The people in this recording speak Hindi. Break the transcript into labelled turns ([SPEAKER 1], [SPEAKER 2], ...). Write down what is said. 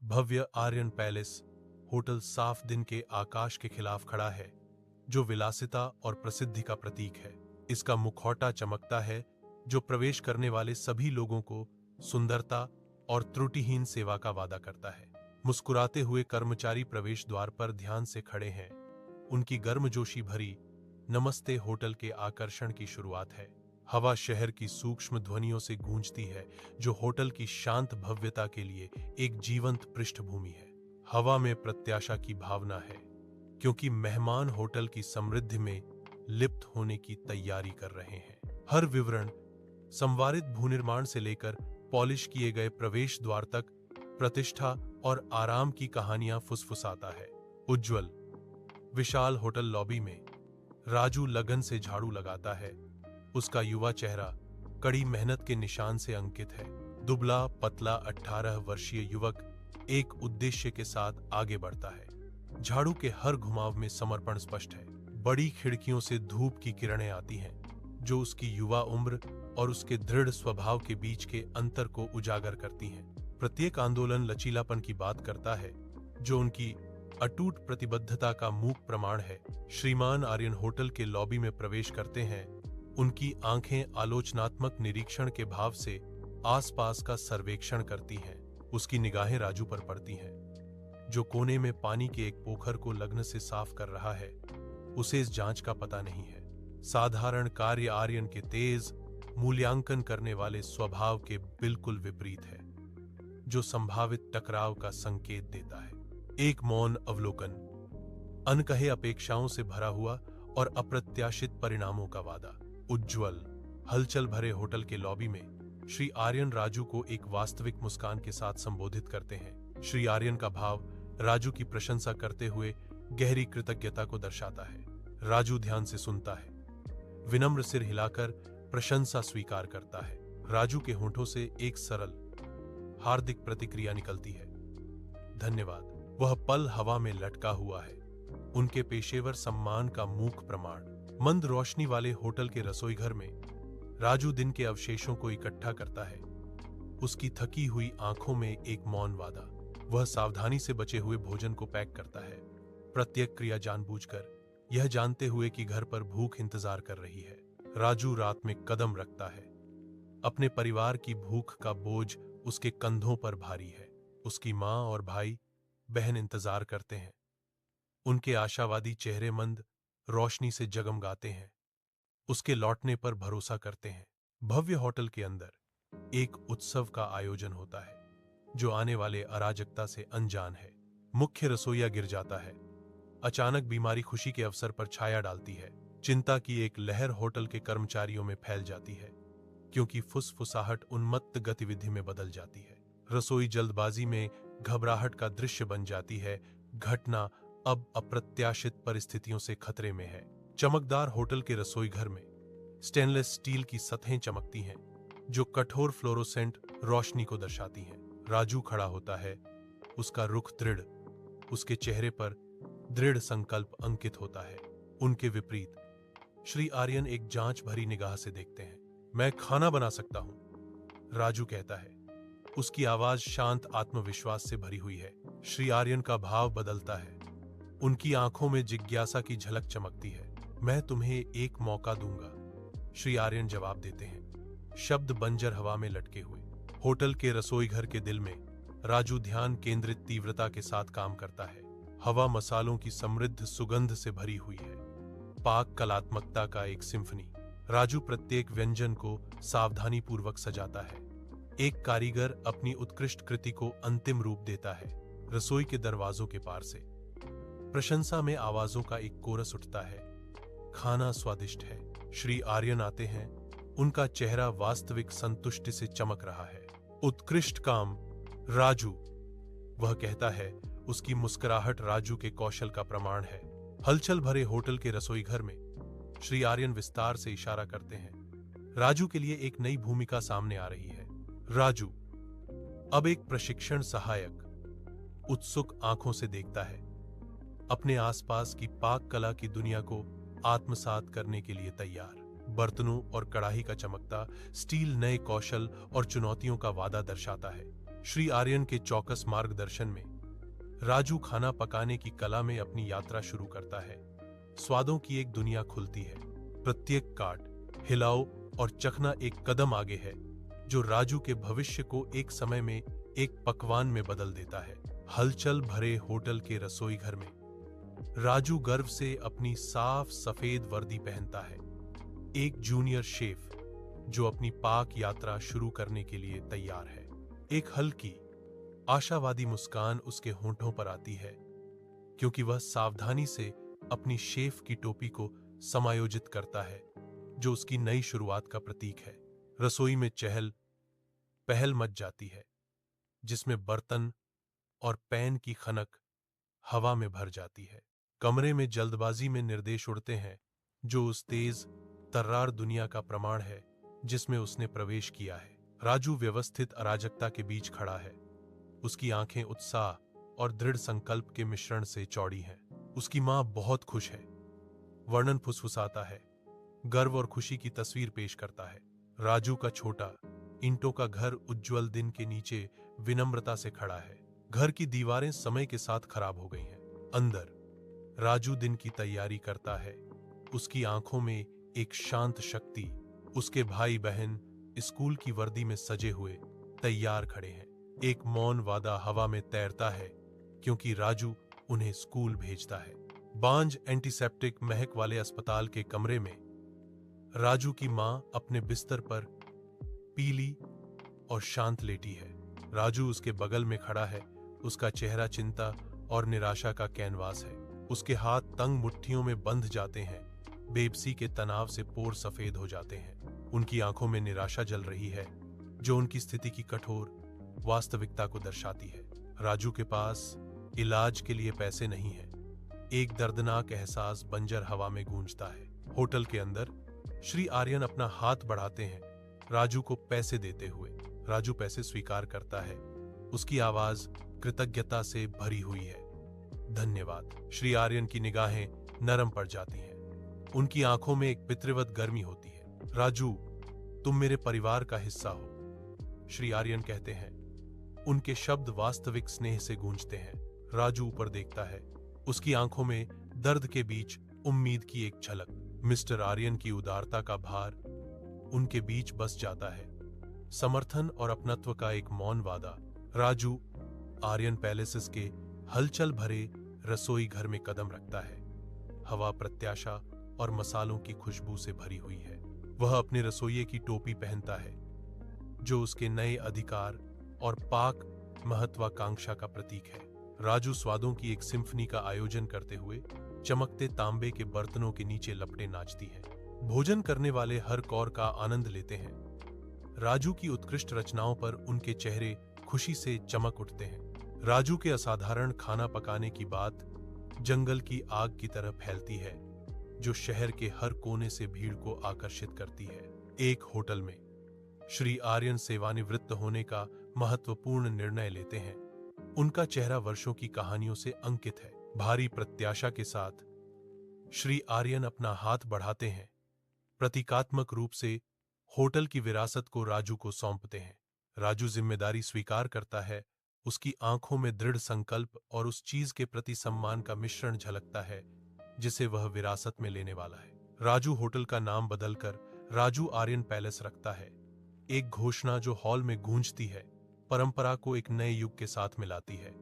[SPEAKER 1] भव्य आर्यन पैलेस होटल साफ दिन के आकाश के खिलाफ खड़ा है, जो विलासिता और प्रसिद्धि का प्रतीक है। इसका मुखौटा चमकता है, जो प्रवेश करने वाले सभी लोगों को सुंदरता और त्रुटिहीन सेवा का वादा करता है। मुस्कुराते हुए कर्मचारी प्रवेश द्वार पर ध्यान से खड़े हैं। उनकी गर्मजोशी भरी नमस्ते होटल के आकर्षण की शुरुआत है। हवा शहर की सूक्ष्म ध्वनियों से गूंजती है, जो होटल की शांत भव्यता के लिए एक जीवंत पृष्ठभूमि है। हवा में प्रत्याशा की भावना है, क्योंकि मेहमान होटल की समृद्धि में लिप्त होने की तैयारी कर रहे हैं। हर विवरण, संवारित भूनिर्माण से लेकर पॉलिश किए गए प्रवेश द्वार तक, प्रतिष्ठा और आराम की कहानियां फुसफुसाता है। उज्ज्वल विशाल होटल लॉबी में राजू लगन से झाड़ू लगाता है। उसका युवा चेहरा कड़ी मेहनत के निशान से अंकित है। दुबला पतला 18 वर्षीय युवक एक उद्देश्य के साथ आगे बढ़ता है। झाड़ू के हर घुमाव में समर्पण स्पष्ट है। बड़ी खिड़कियों से धूप की किरणें आती हैं, जो उसकी युवा उम्र और उसके दृढ़ स्वभाव के बीच के अंतर को उजागर करती हैं। प्रत्येक आंदोलन लचीलापन की बात करता है, जो उनकी अटूट प्रतिबद्धता का मूक प्रमाण है। श्रीमान आर्यन होटल के लॉबी में प्रवेश करते हैं। उनकी आंखें आलोचनात्मक निरीक्षण के भाव से आसपास का सर्वेक्षण करती हैं। उसकी निगाहें राजू पर पड़ती हैं, जो कोने में पानी के एक पोखर को लगन से साफ कर रहा है। उसे इस जांच का पता नहीं है। साधारण कार्य आर्यन के तेज मूल्यांकन करने वाले स्वभाव के बिल्कुल विपरीत है, जो संभावित टकराव का संकेत देता है। एक मौन अवलोकन, अनकहे अपेक्षाओं से भरा हुआ और अप्रत्याशित परिणामों का वादा। उज्ज्वल हलचल भरे होटल के लॉबी में श्री आर्यन राजू को एक वास्तविक मुस्कान के साथ संबोधित करते हैं। श्री आर्यन का भाव राजू की प्रशंसा करते हुए गहरी कृतज्ञता को दर्शाता है। राजू ध्यान से सुनता है, विनम्र सिर हिलाकर प्रशंसा स्वीकार करता है। राजू के होंठों से एक सरल हार्दिक प्रतिक्रिया निकलती है, धन्यवाद। वह पल हवा में लटका हुआ है, उनके पेशेवर सम्मान का मूक प्रमाण। मंद रोशनी वाले होटल के रसोई घर में राजू दिन के अवशेषों को इकट्ठा करता है। उसकी थकी हुई आंखों में एक मौन वादा। वह सावधानी से बचे हुए भोजन को पैक करता है, प्रत्येक क्रिया जानबूझकर, यह जानते हुए कि घर पर भूख इंतजार कर रही है। राजू रात में कदम रखता है। अपने परिवार की भूख का बोझ उसके कंधों पर भारी है। उसकी मां और भाई बहन इंतजार करते हैं। उनके आशावादी चेहरे मंद रोशनी से जगमगाते हैं, उसके लौटने पर भरोसा करते हैं। भव्य होटल के अंदर एक उत्सव का आयोजन होता है, जो आने वाले अराजकता से अनजान है। मुख्य रसोइया गिर जाता है। अचानक बीमारी खुशी के अवसर पर छाया डालती है। चिंता की एक लहर होटल के कर्मचारियों में फैल जाती है, क्योंकि फुसफुसाहट उन्मत्त गतिविधि में बदल जाती है। रसोई जल्दबाजी में घबराहट का दृश्य बन जाती है। घटना अब अप्रत्याशित परिस्थितियों से खतरे में है। चमकदार होटल के रसोई घर में स्टेनलेस स्टील की सतहें चमकती हैं, जो कठोर फ्लोरोसेंट रोशनी को दर्शाती हैं। राजू खड़ा होता है, उसका रुख दृढ़, उसके चेहरे पर दृढ़ संकल्प अंकित होता है। उनके विपरीत श्री आर्यन एक जांच भरी निगाह से देखते हैं। मैं खाना बना सकता हूं, राजू कहता है। उसकी आवाज शांत आत्मविश्वास से भरी हुई है। श्री आर्यन का भाव बदलता है। उनकी आंखों में जिज्ञासा की झलक चमकती है। मैं तुम्हें एक मौका दूंगा, श्री आर्यन जवाब देते हैं, शब्द बंजर हवा में लटके हुए। होटल के रसोई घर के दिल में राजू ध्यान केंद्रित तीव्रता के साथ काम करता है। हवा मसालों की समृद्ध सुगंध से भरी हुई है, पाक कलात्मकता का एक सिम्फनी। राजू प्रत्येक व्यंजन को सावधानीपूर्वक सजाता है। एक कारीगर अपनी उत्कृष्ट कृति को अंतिम रूप देता है। रसोई के दरवाजों के पार से प्रशंसा में आवाजों का एक कोरस उठता है। खाना स्वादिष्ट है। श्री आर्यन आते हैं। उनका चेहरा वास्तविक संतुष्टि से चमक रहा है। उत्कृष्ट काम, राजू, वह कहता है। उसकी मुस्कुराहट राजू के कौशल का प्रमाण है। हलचल भरे होटल के रसोई घर में श्री आर्यन विस्तार से इशारा करते हैं। राजू के लिए एक नई भूमिका सामने आ रही है। राजू अब एक प्रशिक्षण सहायक उत्सुक आंखों से देखता है, अपने आसपास की पाक कला की दुनिया को आत्मसात करने के लिए तैयार। बर्तनों और कड़ाही का चमकता स्टील नए कौशल और चुनौतियों का वादा दर्शाता है। श्री आर्यन के चौकस मार्गदर्शन में राजू खाना पकाने की कला में अपनी यात्रा शुरू करता है। स्वादों की एक दुनिया खुलती है। प्रत्येक काट, हिलाओ और चखना एक कदम आगे है, जो राजू के भविष्य को एक समय में एक पकवान में बदल देता है। हलचल भरे होटल के रसोई घर में राजू गर्व से अपनी साफ सफेद वर्दी पहनता है। एक जूनियर शेफ जो अपनी पाक यात्रा शुरू करने के लिए तैयार है। एक हल्की आशावादी मुस्कान उसके होंठों पर आती है, क्योंकि वह सावधानी से अपनी शेफ की टोपी को समायोजित करता है, जो उसकी नई शुरुआत का प्रतीक है। रसोई में चहल पहल मच जाती है, जिसमें बर्तन और पैन की खनक हवा में भर जाती है। कमरे में जल्दबाजी में निर्देश उड़ते हैं, जो उस तेज तर्रार दुनिया का प्रमाण है जिसमें उसने प्रवेश किया है। राजू व्यवस्थित अराजकता के बीच खड़ा है। उसकी आंखें उत्साह और दृढ़ संकल्प के मिश्रण से चौड़ी हैं। उसकी मां बहुत खुश है। वर्णन फुसफुसाता है, गर्व और खुशी की तस्वीर पेश करता है। राजू का छोटा ईंटों का घर उज्जवल दिन के नीचे विनम्रता से खड़ा है। घर की दीवारें समय के साथ खराब हो गई हैं। अंदर राजू दिन की तैयारी करता है। उसकी आंखों में एक शांत शक्ति। उसके भाई बहन स्कूल की वर्दी में सजे हुए तैयार खड़े हैं। एक मौन वादा हवा में तैरता है, क्योंकि राजू उन्हें स्कूल भेजता है। बांझ एंटीसेप्टिक महक वाले अस्पताल के कमरे में राजू की मां अपने बिस्तर पर पीली और शांत लेटी है। राजू उसके बगल में खड़ा है। उसका चेहरा चिंता और निराशा का कैनवास है। उसके हाथ तंग मुट्ठियों में बंध जाते हैं। बेबसी के तनाव से पोर सफेद हो जाते हैं। उनकी आंखों में निराशा जल रही है, जो उनकी स्थिति की कठोर वास्तविकता को दर्शाती है। राजू के पास इलाज के लिए पैसे नहीं है। एक दर्दनाक एहसास बंजर हवा में गूंजता है। होटल के अंदर श्री आर्यन अपना हाथ बढ़ाते हैं, राजू को पैसे देते हुए। राजू पैसे स्वीकार करता है। उसकी आवाज कृतज्ञता से भरी हुई है। धन्यवाद। श्री आर्यन की निगाहें नरम पड़ जाती हैं। उनकी आंखों में एक पितृवत गर्मी होती है। राजू, तुम मेरे परिवार का हिस्सा हो, श्री आर्यन कहते हैं। उनके शब्द वास्तविक स्नेह से गूंजते हैं। राजू ऊपर देखता है। उसकी आंखों में दर्द के बीच उम्मीद की एक झलक। मिस्टर आर्यन की उदारता का भार उनके बीच बस जाता है। समर्थन और अपनत्व का एक मौन वादा। राजू आर्यन पैलेसेस के हलचल भरे रसोई घर में कदम रखता है। हवा प्रत्याशा और मसालों की खुशबू से भरी हुई है। वह अपने रसोइये की टोपी पहनता है, जो उसके नए अधिकार और पाक महत्वाकांक्षा का प्रतीक है। राजू स्वादों की एक सिम्फनी का आयोजन करते हुए चमकते तांबे के बर्तनों के नीचे लपटे नाचती है। भोजन करने वाले हर कौर का आनंद लेते हैं। राजू की उत्कृष्ट रचनाओं पर उनके चेहरे खुशी से चमक उठते हैं। राजू के असाधारण खाना पकाने की बात जंगल की आग की तरह फैलती है, जो शहर के हर कोने से भीड़ को आकर्षित करती है। एक होटल में श्री आर्यन सेवानिवृत्त होने का महत्वपूर्ण निर्णय लेते हैं। उनका चेहरा वर्षों की कहानियों से अंकित है। भारी प्रत्याशा के साथ श्री आर्यन अपना हाथ बढ़ाते हैं। प्रतीकात्मक रूप से होटल की विरासत को राजू को सौंपते हैं। राजू जिम्मेदारी स्वीकार करता है। उसकी आंखों में दृढ़ संकल्प और उस चीज के प्रति सम्मान का मिश्रण झलकता है जिसे वह विरासत में लेने वाला है। राजू होटल का नाम बदलकर राजू आर्यन पैलेस रखता है। एक घोषणा जो हॉल में गूंजती है, परंपरा को एक नए युग के साथ मिलाती है।